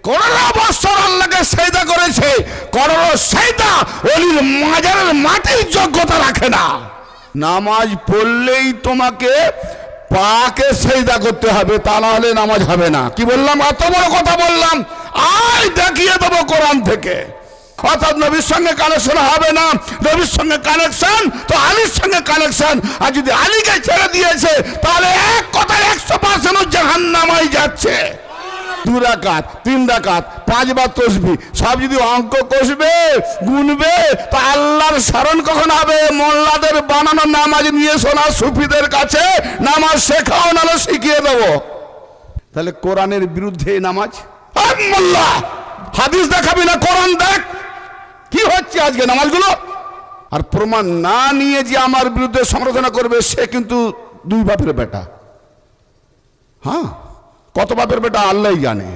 Corona বছর আল্লাহকে সেজদা করেছে, করোনা সেজদা ওলির মাজারের মাটির যোগ্যতা রাখে না। নামাজ পড়লেই তোমাকে পাকে সেজদা করতে হবে, তা না হলে নামাজ হবে না। কি বললাম? এত বড় কথা বললাম, আর দেখিয়ে দেবো কোরআন থেকে। অর্থাৎ নবীর সঙ্গে কানেকশন হবে না, নবীর সঙ্গে কানেকশন তো আলীর সঙ্গে কানেকশন। আর যদি আলীকে ছেড়ে দিয়েছে তাহলে এক কথায় 100% জাহান্নামায় যাচ্ছে। 2 রাকাত 3 রাকাত 5 বার তাসবিহ সব যদি অঙ্ক কষবে গুনবে তা আল্লাহর স্মরণ কখন হবে? মোল্লাদের বানানো নামাজ নিয়ে শোনা, সুফিদের কাছে নামাজ শেখাও, নাহলে শিখিয়ে দেবো। তাহলে কোরআনের বিরুদ্ধে নামাজ। মোল্লা হাদিস দেখাবি না, কোরআন দেখ কি হচ্ছে আজকে নামাজগুলো। আর প্রমাণ না নিয়ে যে আমার বিরুদ্ধে সমালোচনা করবে সে কিন্তু 2 বাপের বেটা। হ্যাঁ, কত বাপের বেটা আল্লাহই জানে।